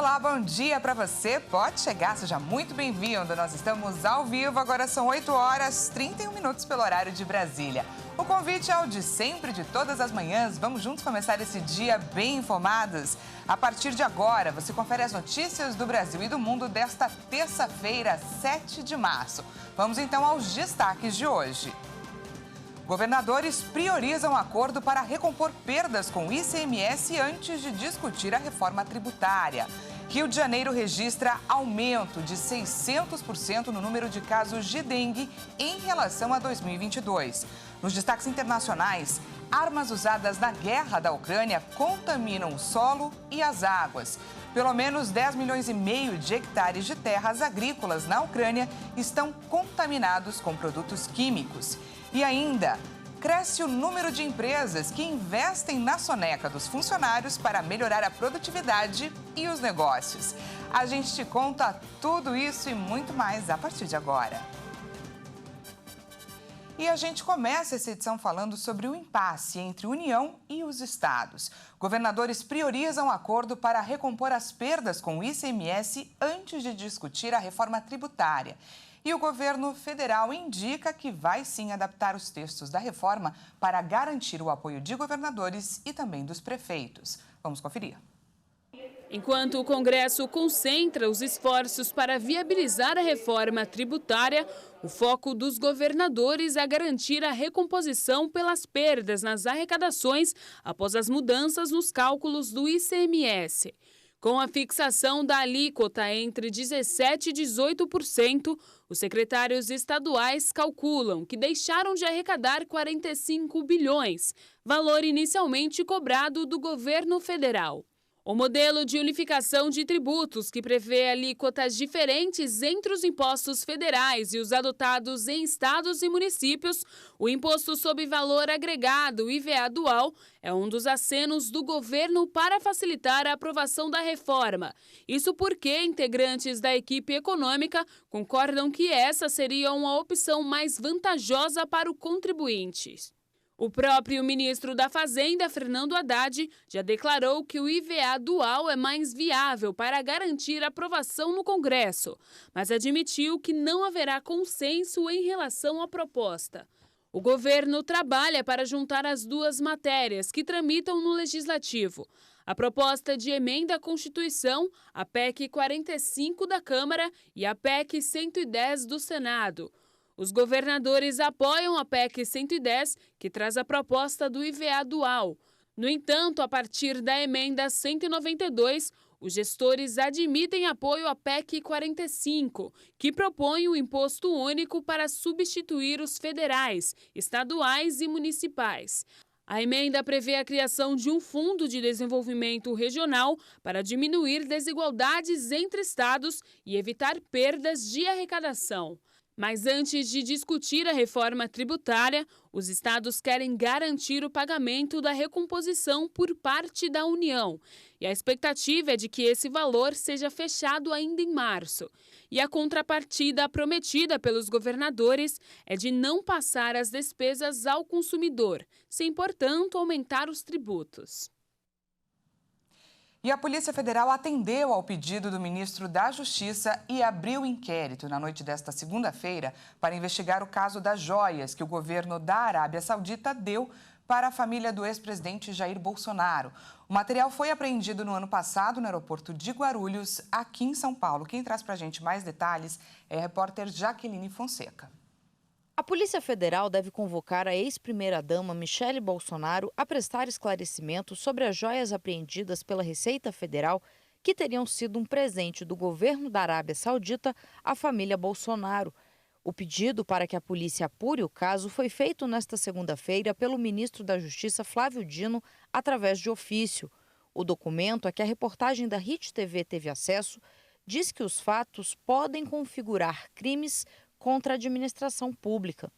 Olá, bom dia para você. Pode chegar, seja muito bem-vindo. Nós estamos ao vivo, agora são 8 horas 31 minutos pelo horário de Brasília. O convite é o de sempre, de todas as manhãs. Vamos juntos começar esse dia bem informados. A partir de agora, você confere as notícias do Brasil e do mundo desta terça-feira, 7 de março. Vamos então aos destaques de hoje. Governadores priorizam acordo para recompor perdas com ICMS antes de discutir a reforma tributária. Rio de Janeiro registra aumento de 600% no número de casos de dengue em relação a 2022. Nos destaques internacionais, armas usadas na guerra da Ucrânia contaminam o solo e as águas. Pelo menos 10 milhões e meio de hectares de terras agrícolas na Ucrânia estão contaminados com produtos químicos. E ainda, cresce o número de empresas que investem na soneca dos funcionários para melhorar a produtividade e os negócios. A gente te conta tudo isso e muito mais a partir de agora. E a gente começa essa edição falando sobre o impasse entre União e os estados. Governadores priorizam acordo para recompor as perdas com o ICMS antes de discutir a reforma tributária. E o governo federal indica que vai sim adaptar os textos da reforma para garantir o apoio de governadores e também dos prefeitos. Vamos conferir. Enquanto o Congresso concentra os esforços para viabilizar a reforma tributária, o foco dos governadores é garantir a recomposição pelas perdas nas arrecadações após as mudanças nos cálculos do ICMS. Com a fixação da alíquota entre 17% e 18%, os secretários estaduais calculam que deixaram de arrecadar 45 bilhões, valor inicialmente cobrado do governo federal. O modelo de unificação de tributos, que prevê alíquotas diferentes entre os impostos federais e os adotados em estados e municípios, o Imposto sobre Valor Agregado, IVA dual, é um dos acenos do governo para facilitar a aprovação da reforma. Isso porque integrantes da equipe econômica concordam que essa seria uma opção mais vantajosa para o contribuinte. O próprio ministro da Fazenda, Fernando Haddad, já declarou que o IVA dual é mais viável para garantir aprovação no Congresso, mas admitiu que não haverá consenso em relação à proposta. O governo trabalha para juntar as duas matérias que tramitam no Legislativo: a proposta de emenda à Constituição, a PEC 45 da Câmara e a PEC 110 do Senado. Os governadores apoiam a PEC 110, que traz a proposta do IVA dual. No entanto, a partir da emenda 192, os gestores admitem apoio à PEC 45, que propõe o imposto único para substituir os federais, estaduais e municipais. A emenda prevê a criação de um fundo de desenvolvimento regional para diminuir desigualdades entre estados e evitar perdas de arrecadação. Mas antes de discutir a reforma tributária, os estados querem garantir o pagamento da recomposição por parte da União. E a expectativa é de que esse valor seja fechado ainda em março. E a contrapartida prometida pelos governadores é de não passar as despesas ao consumidor, sem, portanto, aumentar os tributos. E a Polícia Federal atendeu ao pedido do ministro da Justiça e abriu inquérito na noite desta segunda-feira para investigar o caso das joias que o governo da Arábia Saudita deu para a família do ex-presidente Jair Bolsonaro. O material foi apreendido no ano passado no aeroporto de Guarulhos, aqui em São Paulo. Quem traz para a gente mais detalhes é a repórter Jaqueline Fonseca. A Polícia Federal deve convocar a ex-primeira-dama Michele Bolsonaro a prestar esclarecimentos sobre as joias apreendidas pela Receita Federal que teriam sido um presente do governo da Arábia Saudita à família Bolsonaro. O pedido para que a polícia apure o caso foi feito nesta segunda-feira pelo ministro da Justiça, Flávio Dino, através de ofício. O documento, a que a reportagem da RIT TV teve acesso, diz que os fatos podem configurar crimes contra a administração pública.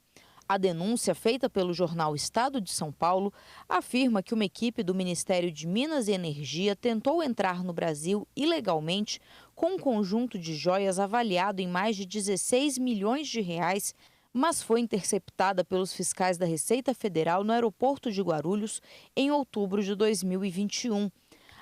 A denúncia feita pelo jornal Estado de São Paulo afirma que uma equipe do Ministério de Minas e Energia tentou entrar no Brasil ilegalmente com um conjunto de joias avaliado em mais de 16 milhões de reais, mas foi interceptada pelos fiscais da Receita Federal no aeroporto de Guarulhos em outubro de 2021.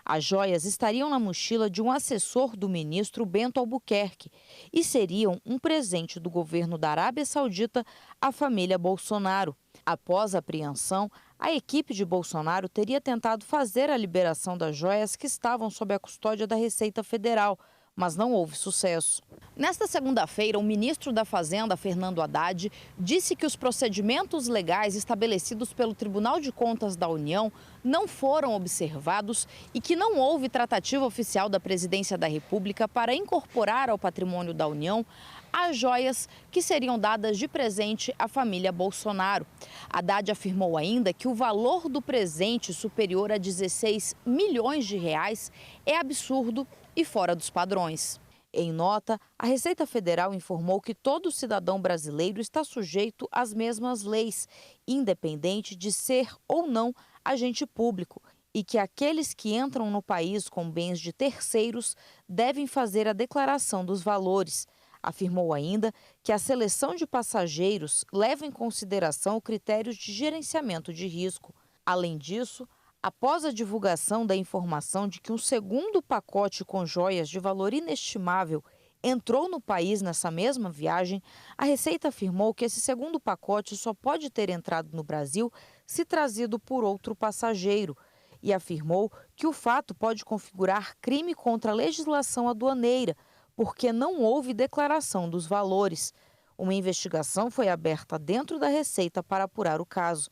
As joias estariam na mochila de um assessor do ministro Bento Albuquerque e seriam um presente do governo da Arábia Saudita à família Bolsonaro. Após a apreensão, a equipe de Bolsonaro teria tentado fazer a liberação das joias que estavam sob a custódia da Receita Federal, mas não houve sucesso. Nesta segunda-feira, o ministro da Fazenda, Fernando Haddad, disse que os procedimentos legais estabelecidos pelo Tribunal de Contas da União não foram observados e que não houve tratativa oficial da Presidência da República para incorporar ao patrimônio da União as joias que seriam dadas de presente à família Bolsonaro. Haddad afirmou ainda que o valor do presente, superior a 16 milhões de reais, é absurdo e fora dos padrões. Em nota, a Receita Federal informou que todo cidadão brasileiro está sujeito às mesmas leis, independente de ser ou não agente público, e que aqueles que entram no país com bens de terceiros devem fazer a declaração dos valores. Afirmou ainda que a seleção de passageiros leva em consideração critérios de gerenciamento de risco. Além disso, após a divulgação da informação de que um segundo pacote com joias de valor inestimável entrou no país nessa mesma viagem, a Receita afirmou que esse segundo pacote só pode ter entrado no Brasil se trazido por outro passageiro e afirmou que o fato pode configurar crime contra a legislação aduaneira, porque não houve declaração dos valores. Uma investigação foi aberta dentro da Receita para apurar o caso.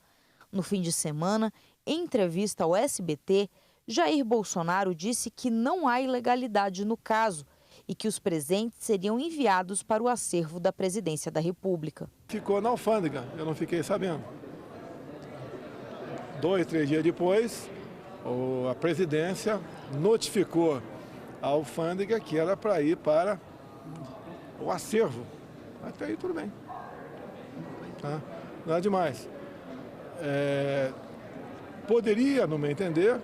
No fim de semana, em entrevista ao SBT, Jair Bolsonaro disse que não há ilegalidade no caso e que os presentes seriam enviados para o acervo da Presidência da República. Ficou na alfândega, eu não fiquei sabendo. 2, 3 dias depois, a presidência notificou a alfândega que era para ir para o acervo. Até aí tudo bem. Tá? Nada demais. Poderia, no meu entender,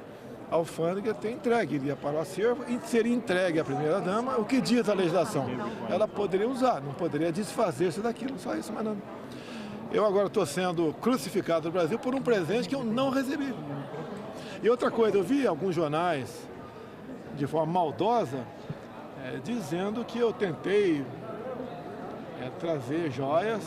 a alfândega ter entregue, iria para o acervo e seria entregue à primeira-dama. O que diz a legislação? Ela poderia usar, não poderia desfazer-se daquilo, só isso, mas não. Eu agora estou sendo crucificado no Brasil por um presente que eu não recebi. E outra coisa, eu vi alguns jornais, de forma maldosa, dizendo que eu tentei trazer joias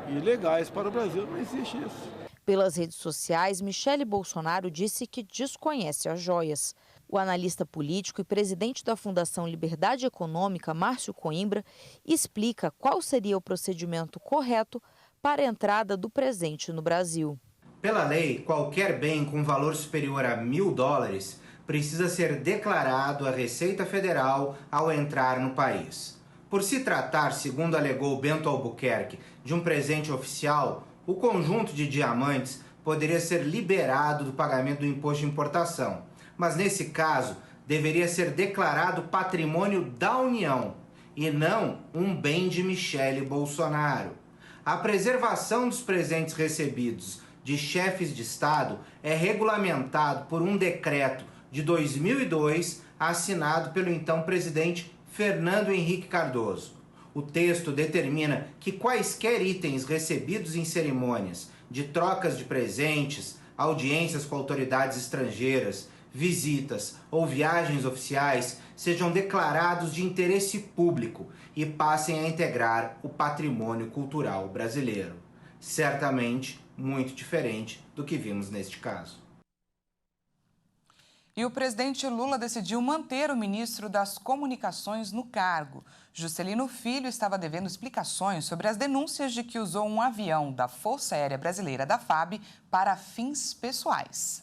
ilegais para o Brasil. Não existe isso. Pelas redes sociais, Michele Bolsonaro disse que desconhece as joias. O analista político e presidente da Fundação Liberdade Econômica, Márcio Coimbra, explica qual seria o procedimento correto para a entrada do presente no Brasil. Pela lei, qualquer bem com valor superior a $1.000 precisa ser declarado à Receita Federal ao entrar no país. Por se tratar, segundo alegou Bento Albuquerque, de um presente oficial, o conjunto de diamantes poderia ser liberado do pagamento do imposto de importação, mas nesse caso deveria ser declarado patrimônio da União e não um bem de Michele Bolsonaro. A preservação dos presentes recebidos de chefes de Estado é regulamentado por um decreto de 2002 assinado pelo então presidente Fernando Henrique Cardoso. O texto determina que quaisquer itens recebidos em cerimônias de trocas de presentes, audiências com autoridades estrangeiras, visitas ou viagens oficiais sejam declarados de interesse público e passem a integrar o patrimônio cultural brasileiro. Certamente muito diferente do que vimos neste caso. E o presidente Lula decidiu manter o ministro das Comunicações no cargo. Juscelino Filho estava devendo explicações sobre as denúncias de que usou um avião da Força Aérea Brasileira, da FAB, para fins pessoais.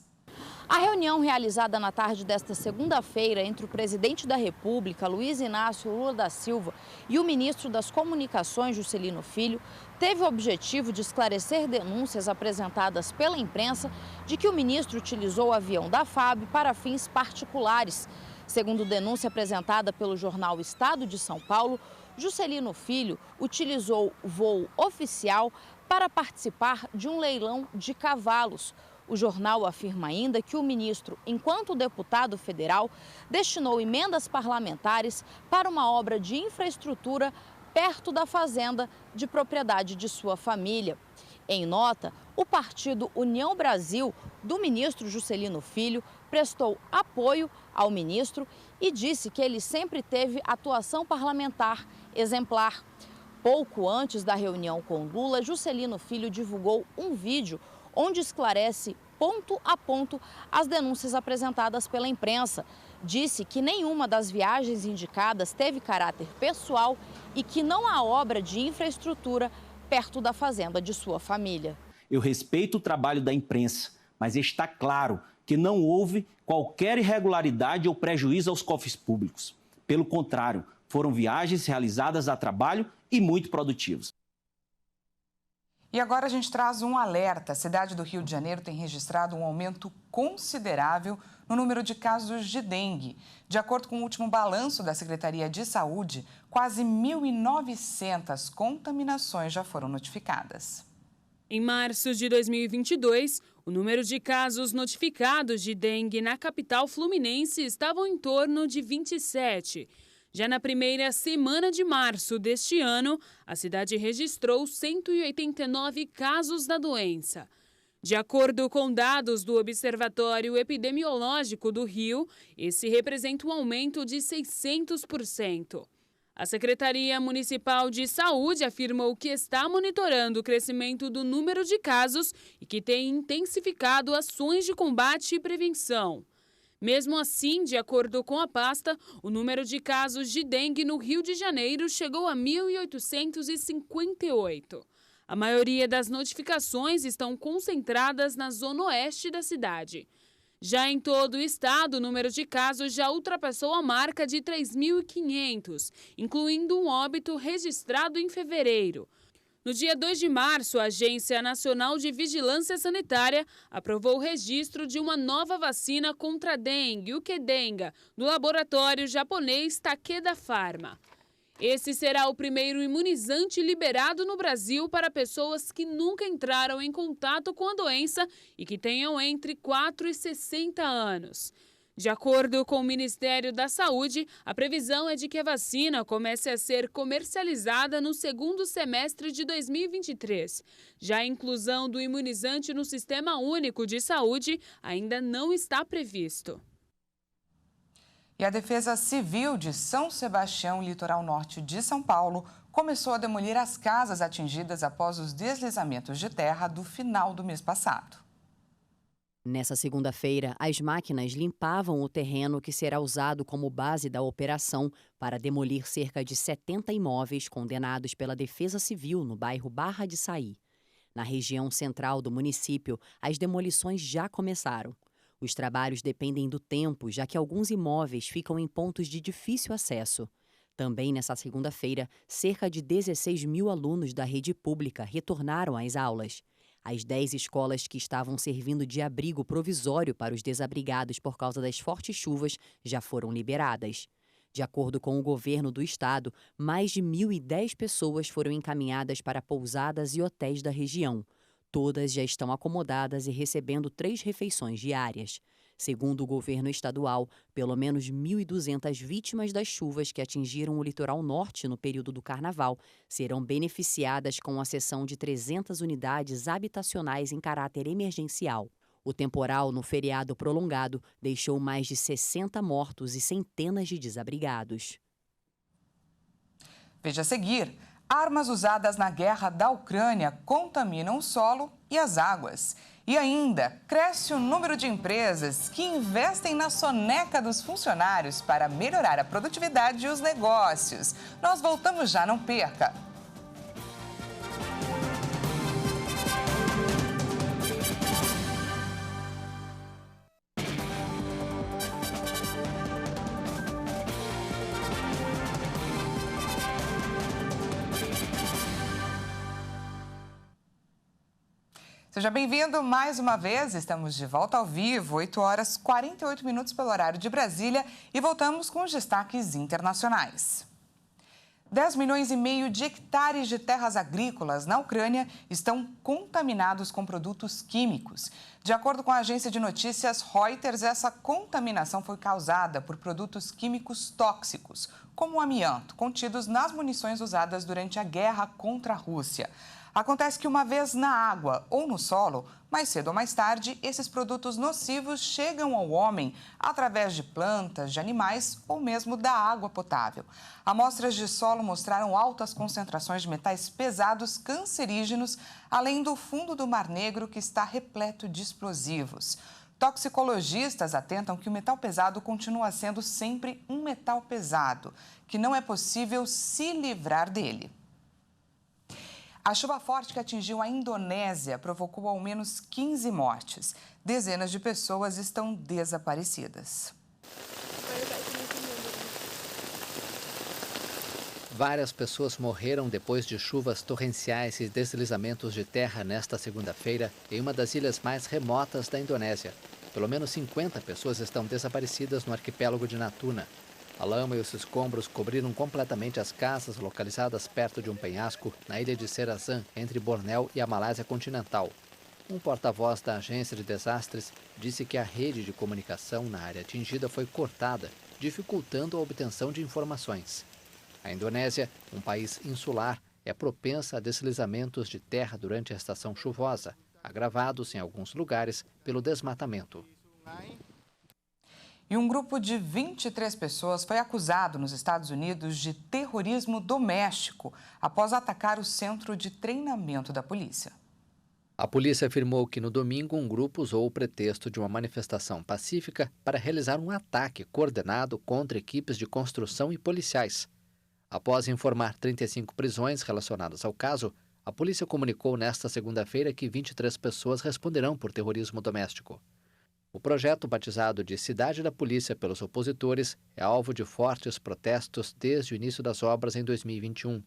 A reunião realizada na tarde desta segunda-feira entre o presidente da República, Luiz Inácio Lula da Silva, e o ministro das Comunicações, Juscelino Filho, teve o objetivo de esclarecer denúncias apresentadas pela imprensa de que o ministro utilizou o avião da FAB para fins particulares. Segundo denúncia apresentada pelo jornal Estado de São Paulo, Juscelino Filho utilizou voo oficial para participar de um leilão de cavalos. O jornal afirma ainda que o ministro, enquanto deputado federal, destinou emendas parlamentares para uma obra de infraestrutura perto da fazenda de propriedade de sua família. Em nota, o partido União Brasil, do ministro Juscelino Filho, prestou apoio ao ministro e disse que ele sempre teve atuação parlamentar exemplar. Pouco antes da reunião com Lula, Juscelino Filho divulgou um vídeo onde esclarece ponto a ponto as denúncias apresentadas pela imprensa. Disse que nenhuma das viagens indicadas teve caráter pessoal e que não há obra de infraestrutura perto da fazenda de sua família. Eu respeito o trabalho da imprensa, mas está claro que não houve qualquer irregularidade ou prejuízo aos cofres públicos. Pelo contrário, foram viagens realizadas a trabalho e muito produtivos. E agora a gente traz um alerta. A cidade do Rio de Janeiro tem registrado um aumento considerável no número de casos de dengue. De acordo com o último balanço da Secretaria de Saúde, quase 1.900 contaminações já foram notificadas. Em março de 2022, o número de casos notificados de dengue na capital fluminense estava em torno de 27. Já na primeira semana de março deste ano, a cidade registrou 189 casos da doença. De acordo com dados do Observatório Epidemiológico do Rio, esse representa um aumento de 600%. A Secretaria Municipal de Saúde afirmou que está monitorando o crescimento do número de casos e que tem intensificado ações de combate e prevenção. Mesmo assim, de acordo com a pasta, o número de casos de dengue no Rio de Janeiro chegou a 1.858. A maioria das notificações estão concentradas na zona oeste da cidade. Já em todo o estado, o número de casos já ultrapassou a marca de 3.500, incluindo um óbito registrado em fevereiro. No dia 2 de março, a Agência Nacional de Vigilância Sanitária aprovou o registro de uma nova vacina contra a dengue, o Qdenga, do laboratório japonês Takeda Pharma. Esse será o primeiro imunizante liberado no Brasil para pessoas que nunca entraram em contato com a doença e que tenham entre 4 e 60 anos. De acordo com o Ministério da Saúde, a previsão é de que a vacina comece a ser comercializada no segundo semestre de 2023. Já a inclusão do imunizante no Sistema Único de Saúde ainda não está previsto. E a Defesa Civil de São Sebastião, litoral norte de São Paulo, começou a demolir as casas atingidas após os deslizamentos de terra do final do mês passado. Nessa segunda-feira, as máquinas limpavam o terreno que será usado como base da operação para demolir cerca de 70 imóveis condenados pela Defesa Civil no bairro Barra de Saí. Na região central do município, as demolições já começaram. Os trabalhos dependem do tempo, já que alguns imóveis ficam em pontos de difícil acesso. Também nessa segunda-feira, cerca de 16 mil alunos da rede pública retornaram às aulas. As 10 escolas que estavam servindo de abrigo provisório para os desabrigados por causa das fortes chuvas já foram liberadas. De acordo com o governo do estado, mais de 1.010 pessoas foram encaminhadas para pousadas e hotéis da região. Todas já estão acomodadas e recebendo 3 refeições diárias. Segundo o governo estadual, pelo menos 1.200 vítimas das chuvas que atingiram o litoral norte no período do carnaval serão beneficiadas com a cessão de 300 unidades habitacionais em caráter emergencial. O temporal, no feriado prolongado, deixou mais de 60 mortos e centenas de desabrigados. Veja a seguir. Armas usadas na guerra da Ucrânia contaminam o solo e as águas. E ainda, cresce o número de empresas que investem na soneca dos funcionários para melhorar a produtividade e os negócios. Nós voltamos já, não perca! Seja bem-vindo mais uma vez, estamos de volta ao vivo, 8 horas 48 minutos pelo horário de Brasília e voltamos com os destaques internacionais. 10 milhões e meio de hectares de terras agrícolas na Ucrânia estão contaminados com produtos químicos. De acordo com a agência de notícias Reuters, essa contaminação foi causada por produtos químicos tóxicos, como o amianto, contidos nas munições usadas durante a guerra contra a Rússia. Acontece que uma vez na água ou no solo, mais cedo ou mais tarde, esses produtos nocivos chegam ao homem através de plantas, de animais ou mesmo da água potável. Amostras de solo mostraram altas concentrações de metais pesados cancerígenos, além do fundo do Mar Negro, que está repleto de explosivos. Toxicologistas atentam que o metal pesado continua sendo sempre um metal pesado, que não é possível se livrar dele. A chuva forte que atingiu a Indonésia provocou ao menos 15 mortes. Dezenas de pessoas estão desaparecidas. Várias pessoas morreram depois de chuvas torrenciais e deslizamentos de terra nesta segunda-feira em uma das ilhas mais remotas da Indonésia. Pelo menos 50 pessoas estão desaparecidas no arquipélago de Natuna. A lama e os escombros cobriram completamente as casas localizadas perto de um penhasco na ilha de Serazan, entre Bornéu e a Malásia continental. Um porta-voz da agência de desastres disse que a rede de comunicação na área atingida foi cortada, dificultando a obtenção de informações. A Indonésia, um país insular, é propensa a deslizamentos de terra durante a estação chuvosa, agravados em alguns lugares pelo desmatamento. E um grupo de 23 pessoas foi acusado nos Estados Unidos de terrorismo doméstico após atacar o centro de treinamento da polícia. A polícia afirmou que no domingo um grupo usou o pretexto de uma manifestação pacífica para realizar um ataque coordenado contra equipes de construção e policiais. Após informar 35 prisões relacionadas ao caso, a polícia comunicou nesta segunda-feira que 23 pessoas responderão por terrorismo doméstico. O projeto, batizado de Cidade da Polícia pelos opositores, é alvo de fortes protestos desde o início das obras em 2021.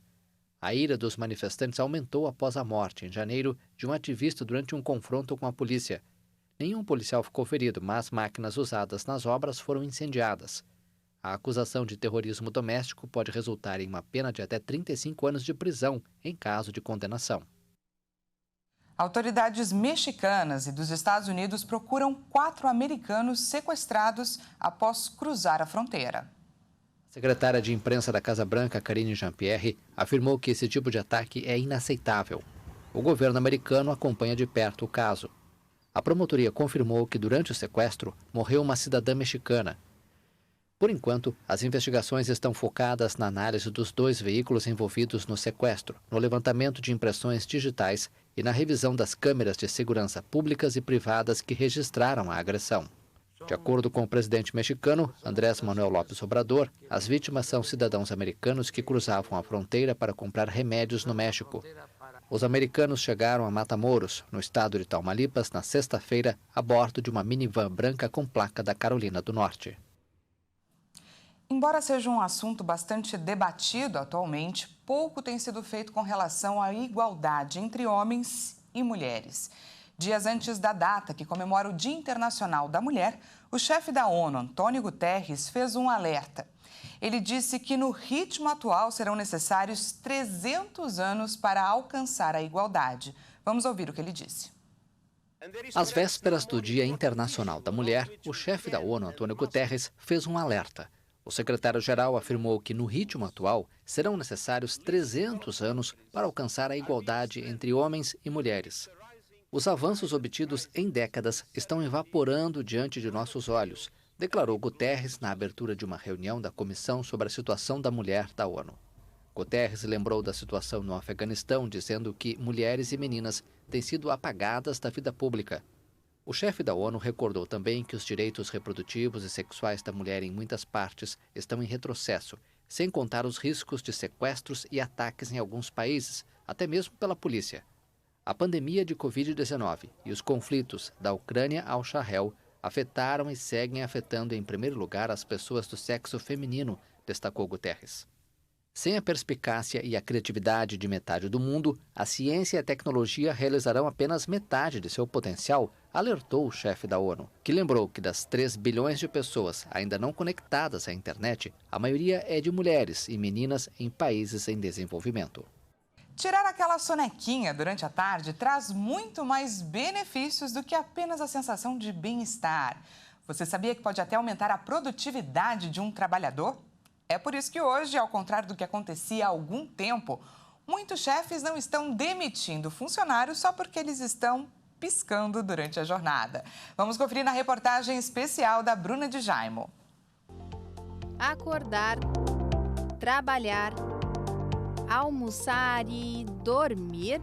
A ira dos manifestantes aumentou após a morte, em janeiro, de um ativista durante um confronto com a polícia. Nenhum policial ficou ferido, mas máquinas usadas nas obras foram incendiadas. A acusação de terrorismo doméstico pode resultar em uma pena de até 35 anos de prisão, em caso de condenação. Autoridades mexicanas e dos Estados Unidos procuram 4 americanos sequestrados após cruzar a fronteira. A secretária de imprensa da Casa Branca, Karine Jean-Pierre, afirmou que esse tipo de ataque é inaceitável. O governo americano acompanha de perto o caso. A promotoria confirmou que durante o sequestro morreu uma cidadã mexicana. Por enquanto, as investigações estão focadas na análise dos 2 veículos envolvidos no sequestro, no levantamento de impressões digitais e na revisão das câmeras de segurança públicas e privadas que registraram a agressão. De acordo com o presidente mexicano, Andrés Manuel López Obrador, as vítimas são cidadãos americanos que cruzavam a fronteira para comprar remédios no México. Os americanos chegaram a Matamoros, no estado de Tamaulipas, na sexta-feira, a bordo de uma minivan branca com placa da Carolina do Norte. Embora seja um assunto bastante debatido atualmente, pouco tem sido feito com relação à igualdade entre homens e mulheres. Dias antes da data que comemora o Dia Internacional da Mulher, o chefe da ONU, Antônio Guterres, fez um alerta. Ele disse que no ritmo atual serão necessários 300 anos para alcançar a igualdade. Vamos ouvir o que ele disse. Às vésperas do Dia Internacional da Mulher, o chefe da ONU, Antônio Guterres, fez um alerta. O secretário-geral afirmou que, no ritmo atual, serão necessários 300 anos para alcançar a igualdade entre homens e mulheres. Os avanços obtidos em décadas estão evaporando diante de nossos olhos, declarou Guterres na abertura de uma reunião da Comissão sobre a Situação da Mulher da ONU. Guterres lembrou da situação no Afeganistão, dizendo que mulheres e meninas têm sido apagadas da vida pública. O chefe da ONU recordou também que os direitos reprodutivos e sexuais da mulher em muitas partes estão em retrocesso, sem contar os riscos de sequestros e ataques em alguns países, até mesmo pela polícia. A pandemia de Covid-19 e os conflitos da Ucrânia ao Sahel afetaram e seguem afetando em primeiro lugar as pessoas do sexo feminino, destacou Guterres. Sem a perspicácia e a criatividade de metade do mundo, a ciência e a tecnologia realizarão apenas metade de seu potencial, alertou o chefe da ONU, que lembrou que das 3 bilhões de pessoas ainda não conectadas à internet, a maioria é de mulheres e meninas em países em desenvolvimento. Tirar aquela sonequinha durante a tarde traz muito mais benefícios do que apenas a sensação de bem-estar. Você sabia que pode até aumentar a produtividade de um trabalhador? É por isso que hoje, ao contrário do que acontecia há algum tempo, muitos chefes não estão demitindo funcionários só porque eles estão piscando durante a jornada. Vamos conferir na reportagem especial da Bruna de Jaimo. Acordar, trabalhar, almoçar e dormir.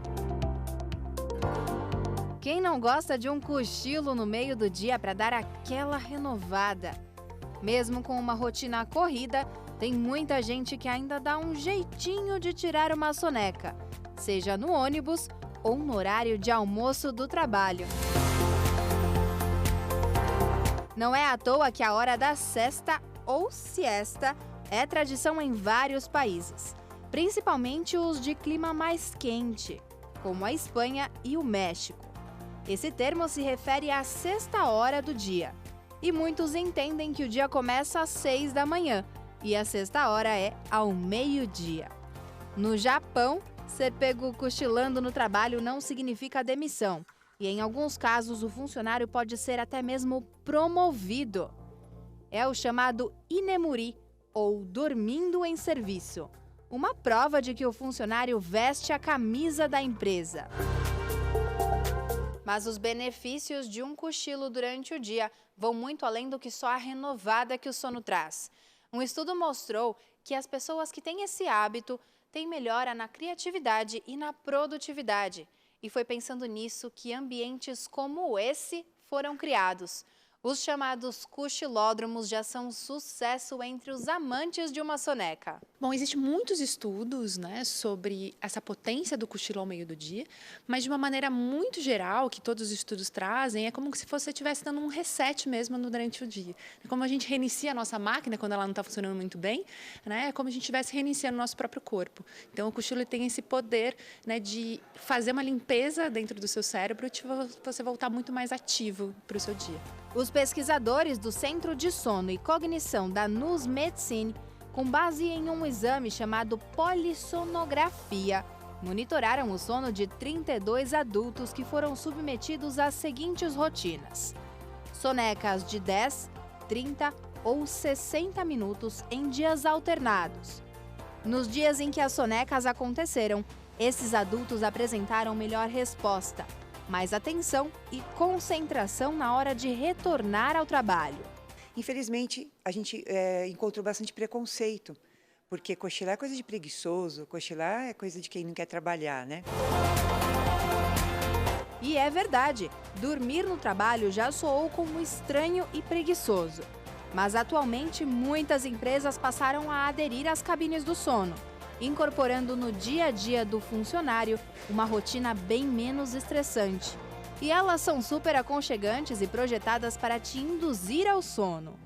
Quem não gosta de um cochilo no meio do dia para dar aquela renovada? Mesmo com uma rotina corrida, tem muita gente que ainda dá um jeitinho de tirar uma soneca, seja no ônibus ou no horário de almoço do trabalho. Não é à toa que a hora da sesta ou siesta é tradição em vários países, principalmente os de clima mais quente, como a Espanha e o México. Esse termo se refere à sexta hora do dia, e muitos entendem que o dia começa às 6 da manhã e a sexta hora é ao meio-dia. No Japão, ser pego cochilando no trabalho não significa demissão, e em alguns casos o funcionário pode ser até mesmo promovido. É o chamado inemuri, ou dormindo em serviço, uma prova de que o funcionário veste a camisa da empresa. Mas os benefícios de um cochilo durante o dia vão muito além do que só a renovada que o sono traz. Um estudo mostrou que as pessoas que têm esse hábito têm melhora na criatividade e na produtividade. E foi pensando nisso que ambientes como esse foram criados. Os chamados cochilódromos já são um sucesso entre os amantes de uma soneca. Bom, existem muitos estudos, sobre essa potência do cochilo ao meio do dia, mas de uma maneira muito geral, que todos os estudos trazem, é como se você estivesse dando um reset mesmo durante o dia. Como a gente reinicia a nossa máquina quando ela não está funcionando muito bem, é como a gente estivesse reiniciando o nosso próprio corpo. Então, o cochilo tem esse poder de fazer uma limpeza dentro do seu cérebro e você voltar muito mais ativo para o seu dia. Os pesquisadores do Centro de Sono e Cognição da NUS Medicine, com base em um exame chamado polissonografia, monitoraram o sono de 32 adultos que foram submetidos às seguintes rotinas: sonecas de 10, 30 ou 60 minutos em dias alternados. Nos dias em que as sonecas aconteceram, esses adultos apresentaram melhor resposta, mais atenção e concentração na hora de retornar ao trabalho. Infelizmente, a gente encontrou bastante preconceito, porque cochilar é coisa de preguiçoso, cochilar é coisa de quem não quer trabalhar, né? E é verdade, dormir no trabalho já soou como estranho e preguiçoso. Mas atualmente, muitas empresas passaram a aderir às cabines do sono, incorporando no dia a dia do funcionário uma rotina bem menos estressante. E elas são super aconchegantes e projetadas para te induzir ao sono.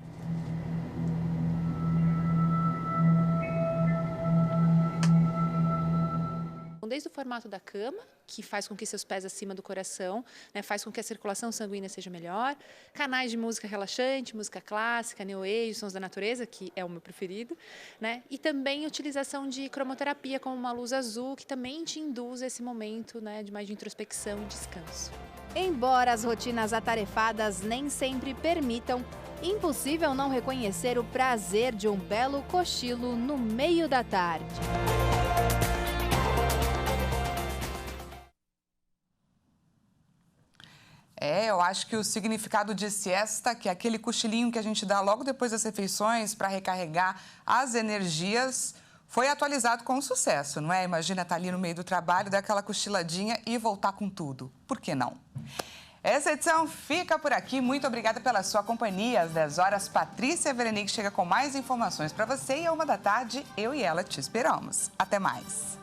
Desde o formato da cama, que faz com que seus pés acima do coração, faz com que a circulação sanguínea seja melhor, canais de música relaxante, música clássica, new age, sons da natureza, que é o meu preferido, e também utilização de cromoterapia como uma luz azul, que também te induz esse momento de mais de introspecção e descanso. Embora as rotinas atarefadas nem sempre permitam, impossível não reconhecer o prazer de um belo cochilo no meio da tarde. Eu acho que o significado de siesta, que é aquele cochilinho que a gente dá logo depois das refeições para recarregar as energias, foi atualizado com sucesso, não é? Imagina estar ali no meio do trabalho, dar aquela cochiladinha e voltar com tudo. Por que não? Essa edição fica por aqui. Muito obrigada pela sua companhia. Às 10 horas, Patrícia Verenick chega com mais informações para você e à 1 da tarde, eu e ela te esperamos. Até mais.